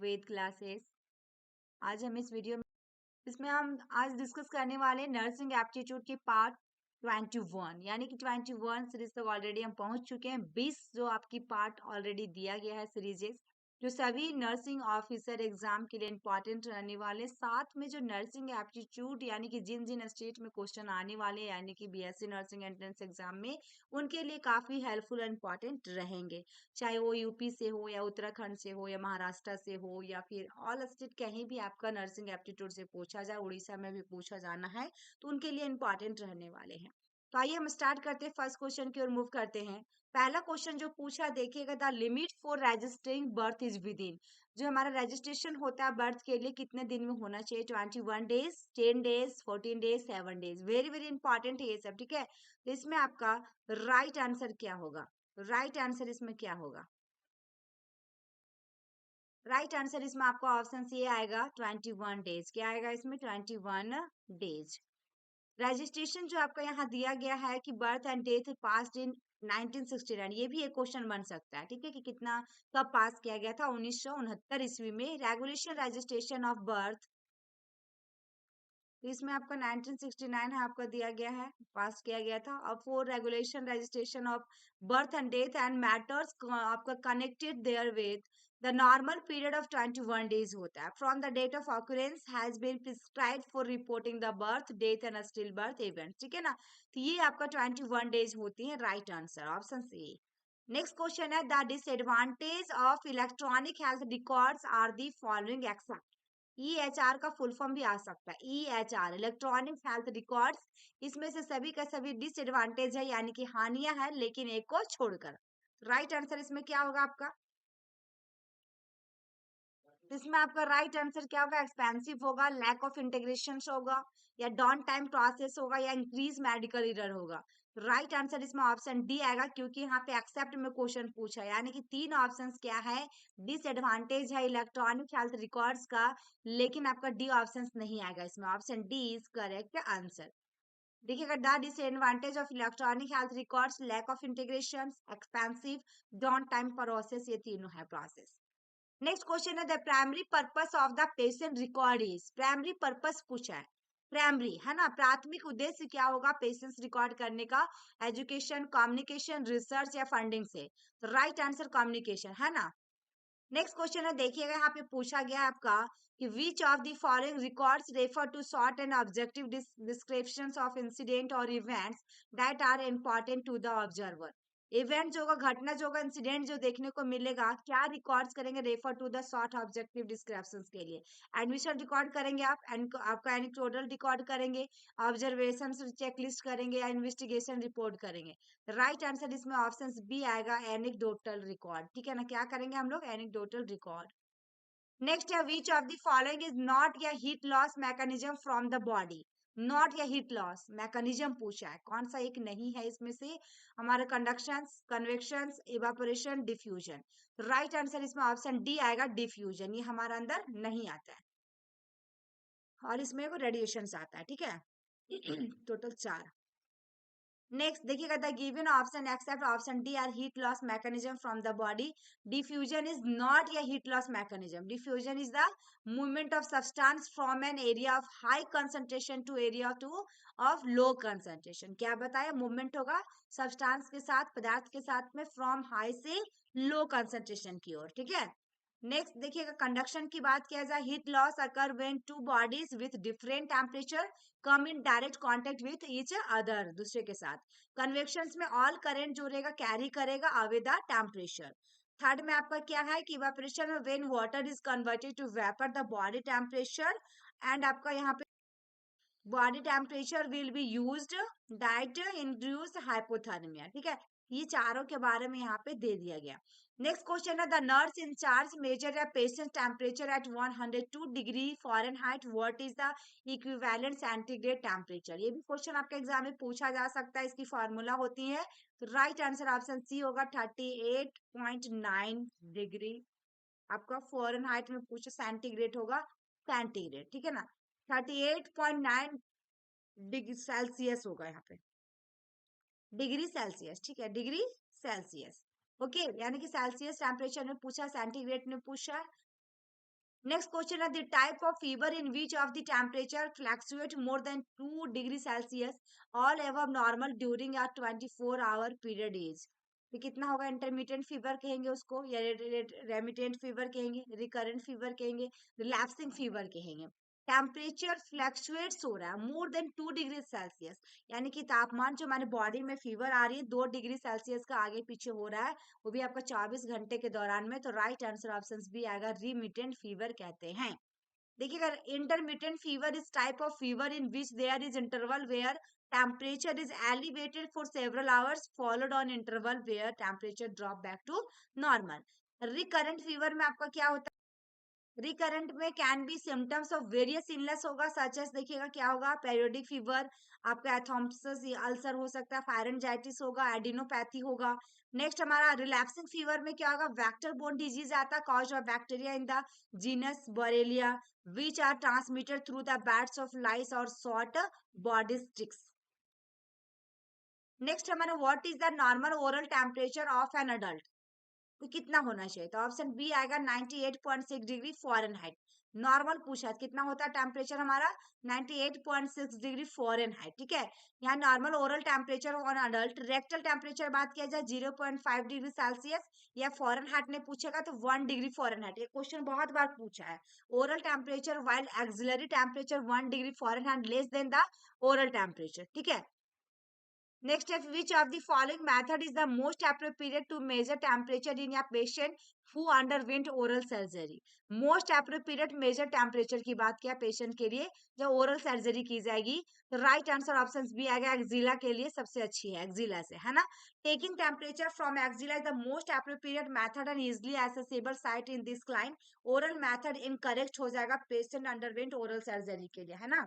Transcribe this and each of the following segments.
वेद classes. आज हम इस वीडियो में इसमें हम आज डिस्कस करने वाले नर्सिंग एप्टीट्यूड के पार्ट 21 यानी कि 21 सीरीज तक ऑलरेडी हम पहुंच चुके हैं। 20 जो आपकी पार्ट ऑलरेडी दिया गया है सीरीजेस जो सभी नर्सिंग ऑफिसर एग्जाम के लिए इंपॉर्टेंट रहने वाले, साथ में जो नर्सिंग एप्टीट्यूड यानी कि जिन जिन स्टेट में क्वेश्चन आने वाले यानी कि बीएससी नर्सिंग एंट्रेंस एग्जाम में उनके लिए काफी हेल्पफुल और इम्पॉर्टेंट रहेंगे। चाहे वो यूपी से हो या उत्तराखंड से हो या महाराष्ट्र से हो या फिर ऑल स्टेट कहीं भी आपका नर्सिंग एप्टीट्यूड से पूछा जाए, उड़ीसा में भी पूछा जाना है तो उनके लिए इम्पॉर्टेंट रहने वाले हैं। तो आइए हम स्टार्ट करते हैं, फर्स्ट क्वेश्चन की ओर मूव करते हैं। पहला क्वेश्चन जो पूछा देखिएगा, the limit for registering birth is with in. जो हमारा रजिस्ट्रेशन होता है बर्थ के लिए कितने दिन में होना चाहिए? 21 days, 10 days, 14 days, 7 days. Very very important है ये सब, ठीक है। तो इसमें आपका राइट आंसर क्या होगा? राइट आंसर इसमें क्या होगा? राइट आंसर इसमें आपका ऑप्शन सी आएगा 21 डेज। क्या आएगा इसमें? 21 डेज। रजिस्ट्रेशन जो आपका यहाँ दिया गया है कि birth and death passed in 1969, ये भी एक क्वेश्चन बन सकता है, ठीक है, कि कितना कब पास किया गया था? 1969 ईस्वी में। रेगुलेशन रजिस्ट्रेशन ऑफ बर्थ, तो इसमें आपका 1969 है, आपका दिया गया है, पास किया गया था। और for regulation registration of birth and death and matters आपका connected there with the normal period of 21 days होता है from the date of occurrence has been prescribed for reporting the birth death and still birth event, ठीक है ना। तो ये आपका 21 days होती है। Right answer option C. Next question है, the disadvantage of electronic health records are the following except. EHR का फुल फॉर्म भी आ सकता है, EHR इलेक्ट्रॉनिक हेल्थ रिकॉर्ड्स। इसमें से सभी का सभी डिसएडवांटेज है यानी कि हानियां हैं, लेकिन एक को छोड़कर। राइट आंसर इसमें क्या होगा आपका? इसमें आपका राइट आंसर क्या होगा? एक्सपेंसिव होगा, लैक ऑफ इंटीग्रेशन होगा, या डाउन टाइम प्रोसेस होगा, या इंक्रीज मेडिकल एरर होगा। राइट आंसर इसमें ऑप्शन डी आएगा, क्योंकि यहाँ पे एक्सेप्ट में क्वेश्चन पूछा है, यानी कि तीन ऑप्शंस क्या है? डिसएडवांटेज है इलेक्ट्रॉनिक हेल्थ रिकॉर्ड्स का, लेकिन आपका डी ऑप्शन नहीं आएगा इसमें। Option D is correct answer. देखिएगा, the disadvantage of electronic health records, lack of integration, expensive, down time process, ये तीनों है प्रोसेस। नेक्स्ट क्वेश्चन है, the primary purpose of the patient record is. Primary purpose पूछा है, primary है ना, प्राथमिक उद्देश्य क्या होगा पेशेंट्स रिकॉर्ड करने का? एजुकेशन, कम्युनिकेशन, रिसर्च या फंडिंग से? तो राइट आंसर कम्युनिकेशन है ना। नेक्स्ट क्वेश्चन है, देखिएगा यहाँ पे पूछा गया है आपका कि which of the following records refer to short and objective descriptions of incident और events that are important to the observer. Event जो होगा, घटना जो होगा, इंसिडेंट जो देखने को मिलेगा, क्या रिकॉर्ड्स करेंगे? Refer to the short objective descriptions के लिए एडमिशन रिकॉर्ड करेंगे आप, आपका एनिक्टोटल रिकॉर्ड करेंगे, ऑब्जर्वेशन चेकलिस्ट करेंगे, या इन्वेस्टिगेशन रिपोर्ट करेंगे। राइट आंसर इसमें ऑप्शन बी आएगा, एनिक्डोटल रिकॉर्ड, ठीक है ना। क्या करेंगे हम लोग? एनिक्डोटल रिकॉर्ड। नेक्स्ट है, which of the following is not a heat loss mechanism from the body. Not a heat loss mechanism पूछा है, कौन सा एक नहीं है इसमें से? हमारे conduction, convection, evaporation, diffusion. Right answer इसमें ऑप्शन डी आएगा, डिफ्यूजन। ये हमारे अंदर नहीं आता है, और इसमें रेडिएशन आता है, ठीक है। टोटल 4। नेक्स्ट देखिएगा, the given option except option D are heat loss mechanism from the body. Diffusion is not a heat loss mechanism. Diffusion is the movement of substance from an area of high concentration to area to of low concentration. क्या बताया? Movement होगा substance के साथ, पदार्थ के साथ में, from high से लो कंसंट्रेशन की ओर, ठीक है। नेक्स्ट देखिएगा, कंडक्शन की बात किया जाए, heat loss occur when two bodies with different temperature come in direct contact with each other, दूसरे के साथ। कन्वेक्शन में ऑल करंट जो रहेगा कैरी करेगा अवे द टेम्परेचर। थर्ड में आपका क्या है कि इवेपोरेशन में when water is converted to vapour the body temperature, and आपका यहाँ पे body temperature will be used that induce hypothermia, ठीक है। ये चारों के बारे में यहाँ पे दे दिया गया। नेक्स्ट क्वेश्चन है, the nurse in charge measure the patient temperature at 102 degree Fahrenheit, what is the equivalent centigrade temperature. ये भी क्वेश्चन आपके एग्जाम में पूछा जा सकता है, इसकी फॉर्मूला होती है। तो राइट आंसर ऑप्शन सी होगा, 38.9 डिग्री। आपका फॉरेनहाइट में पूछा, सेंटीग्रेड होगा सेंटीग्रेड, ठीक है ना। 38.9 डिग्री सेल्सियस होगा यहाँ पे, डिग्री सेल्सियस, ठीक है, डिग्री सेल्सियस। ओके, यानी कि सेल्सियस टेम्परेचर में पूछा, सेंटीग्रेड में पूछा, Next question is the type of fever in which of the temperature fluctuate more than 2 degrees Celsius all above normal during a 24-hour period is. तो कितना होगा? Intermediate fever कहेंगे उसको, या रेमिटेंट फीवर कहेंगे, रिकरेंट फीवर कहेंगे, relapsing fever कहेंगे। Temperature फ्लैक्चुएट्स हो रहा है मोर देन 2 डिग्री सेल्सियस, यानी कि तापमान जो हमारे बॉडी में फीवर आ रही है 2 डिग्री सेल्सियस का आगे पीछे हो रहा है, वो भी आपका 24 घंटे के दौरान में, तो राइट आंसर ऑप्शन बी आएगा, रिमिटेंट फीवर कहते हैं। देखिएगा, intermittent fever is type of fever in which there is interval where temperature is elevated for several hours followed on interval where temperature drop back to normal. Recurrent fever में आपका क्या होता है? Recurrent में can be symptoms of various illness होगा, such S देखिएगा क्या होगा, पेरियोडिक फीवर, आपका एथॉम्पसिस अल्सर हो सकता है, फायरेंजाइटिस होगा, एडिनोपैथी होगा। नेक्स्ट हमारा रिलैप्सिंग फीवर में क्या होगा? वेक्टर बोर्न डिजीज आता है caused by bacteria in the genus Borrelia which are transmitted through the bats of lice or short body sticks. Next हमारा what is the normal oral temperature of an adult? तो कितना होना चाहिए? तो option B आएगा 98.6 degree Fahrenheit. Normal पूछा है कितना होता है टेम्परेचर हमारा? 98.6 डिग्री फॉरेनहाइट। ठीक है, यहाँ normal oral temperature on adult. Rectal temperature बात किया जाए 0.5 डिग्री सेल्सियस, या फॉरेनहाइट ने पूछेगा तो 1 डिग्री फॉरेनहाइट। ये क्वेश्चन बहुत बार पूछा है। Oral temperature while axillary temperature 1 degree Fahrenheit less than the oral temperature. ठीक है, next is which of the following method is the most appropriate to measure temperature in a patient who underwent oral surgery? Most appropriate measure temperature की बात किया patient के लिए जब oral surgery की जाएगी, तो राइट आंसर ऑप्शन बी आएगा, एक्जिला के लिए सबसे अच्छी है, एक्जिला से, है ना। Taking temperature from axilla is the most appropriate method and easily accessible site in this line. Oral method incorrect हो जाएगा पेशेंट अंडरवेंट ओरल सर्जरी के लिए, है ना।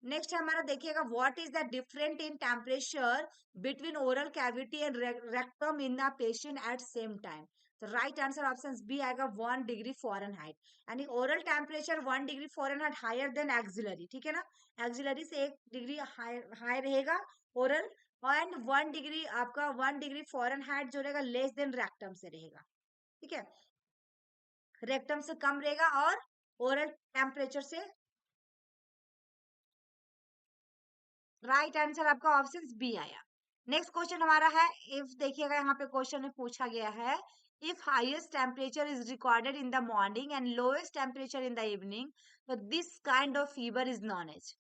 नेक्स्ट हमारा देखिएगा, what is the different in temperature between oral cavity and rectum in the patient at same time? तो right answer option B आएगा 1 डिग्री फॉरेनहाइट, यानी oral temperature 1 degree Fahrenheit higher than axillary. ठीक है ना, axillary से 1 degree high रहेगा oral, and 1 degree आपका 1 degree Fahrenheit जो रहेगा लेस देन रेक्टम से रहेगा। ठीक है, रेक्टम से कम रहेगा और ओरल टेम्परेचर से। राइट आंसर आपका ऑप्शन बी आया। नेक्स्ट क्वेश्चन हमारा है, इफ देखिएगा यहाँ पे क्वेश्चन में पूछा गया है, if highest temperature is recorded in the morning and lowest temperature in the evening, तो this kind of fever is known as.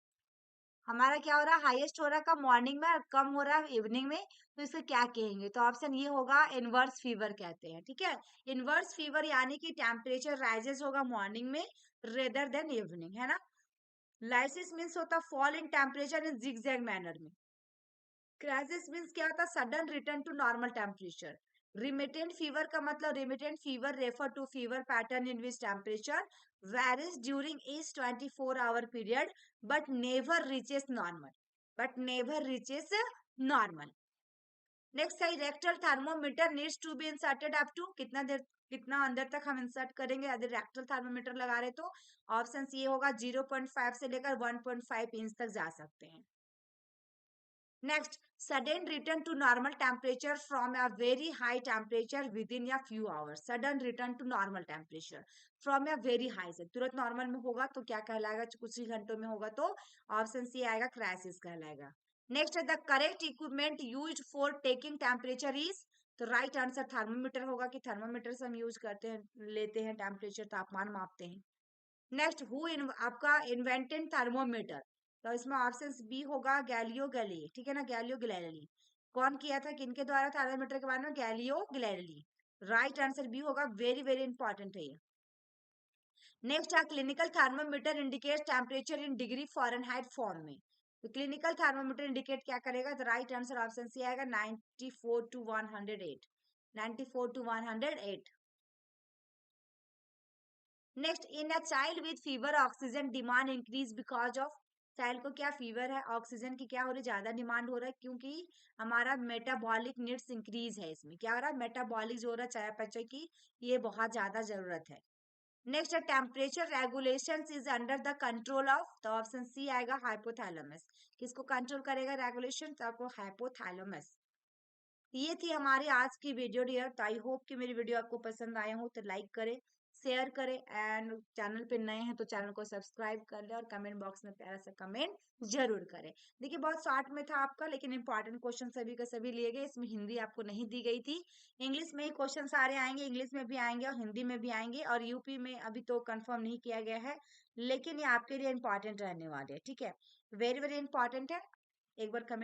हमारा क्या हो रहा है? हाईएस्ट हो रहा है कब? मॉर्निंग में, और कम हो रहा है इवनिंग में, तो इसे क्या कहेंगे? तो ऑप्शन ये होगा, इनवर्स फीवर कहते हैं। ठीक है, इनवर्स फीवर यानी कि टेम्परेचर राइजेस होगा मॉर्निंग में रेदर देन इवनिंग, है ना। लाइसिस मीन्स होता fall in temperature in zigzag manner में। क्राइसिस मीन्स क्या होता है? Sudden return to normal temperature. Remittent fever का मतलब, remittent fever refer to fever pattern in which temperature varies during each 24-hour period but never reaches normal, but never reaches normal. Next है, rectal thermometer needs to be inserted up to कितना देर, कितना अंदर तक हम insert करेंगे यदि rectal thermometer लगा रहे, तो ऑप्शन ये होगा 0.5 से लेकर 1.5 इंच तक जा सकते हैं। Next, sudden return to normal temperature from a very high temperature within a few hours. Sudden return to normal temperature from a very high से तुरंत नॉर्मल में होगा तो क्या कहलाएगा? कुछ ही घंटों में होगा तो ऑप्शन सी आएगा, क्राइसिस कहलाएगा। नेक्स्ट है, the correct equipment used for taking temperature is, तो राइट आंसर थर्मोमीटर होगा, कि थर्मोमीटर से हम यूज करते हैं, लेते हैं टेम्परेचर, तापमान मापते हैं। नेक्स्ट, हु आपका इन्वेंटेड थर्मोमीटर, तो इसमें ऑप्शन बी होगा, गैलियो गैली। ठीक है ना, गैलियो गैलीली। कौन किया था, किनके द्वारा थर्मोमीटर के बारे में? गैलियो गैलीली। राइट आंसर बी होगा, वेरी वेरी इंपॉर्टेंट है ये। नेक्स्ट है, clinical thermometer indicate temperature in degree Fahrenheit form में, तो क्लिनिकल थर्मोमीटर इंडिकेट क्या करेगा? तो राइट आंसर ऑप्शन सी आएगा, 94 to 108, 94 to 108। Next, in a child with fever oxygen demand increase because of, child को क्या फीवर है? ऑक्सीजन की क्या हो रही? ज्यादा डिमांड हो रहा है, क्योंकि हमारा मेटाबॉलिक नीड्स इंक्रीज है। इसमें क्या हो रहा है? मेटाबॉलिक जो हो रहा है चयापचय की, ये बहुत ज्यादा जरूरत है। नेक्स्ट है, temperature regulation is under the control of, तो ऑप्शन सी आएगा, हाइपोथैलेमस। किसको कंट्रोल करेगा रेगुलेशन? तो आपको हाइपोथैलेमस। ये थी हमारी आज की वीडियो डियर, तो आई होप कि मेरी वीडियो आपको पसंद आए हो, तो लाइक करें, शेयर करें एंड चैनल पे नए हैं तो चैनल को सब्सक्राइब कर ले और कमेंट बॉक्स में प्यारा सा कमेंट जरूर करें। देखिए बहुत शॉर्ट में था आपका, लेकिन इंपॉर्टेंट क्वेश्चन सभी के सभी लिए गए, इसमें हिंदी आपको नहीं दी गई थी। इंग्लिश में ही क्वेश्चन सारे आएंगे, इंग्लिश में भी आएंगे और हिंदी में भी आएंगे, और यूपी में अभी तो कंफर्म नहीं किया गया है, लेकिन ये आपके लिए इंपॉर्टेंट रहने वाले हैं, ठीक है, वेरी वेरी इंपॉर्टेंट है। एक बार कमेंट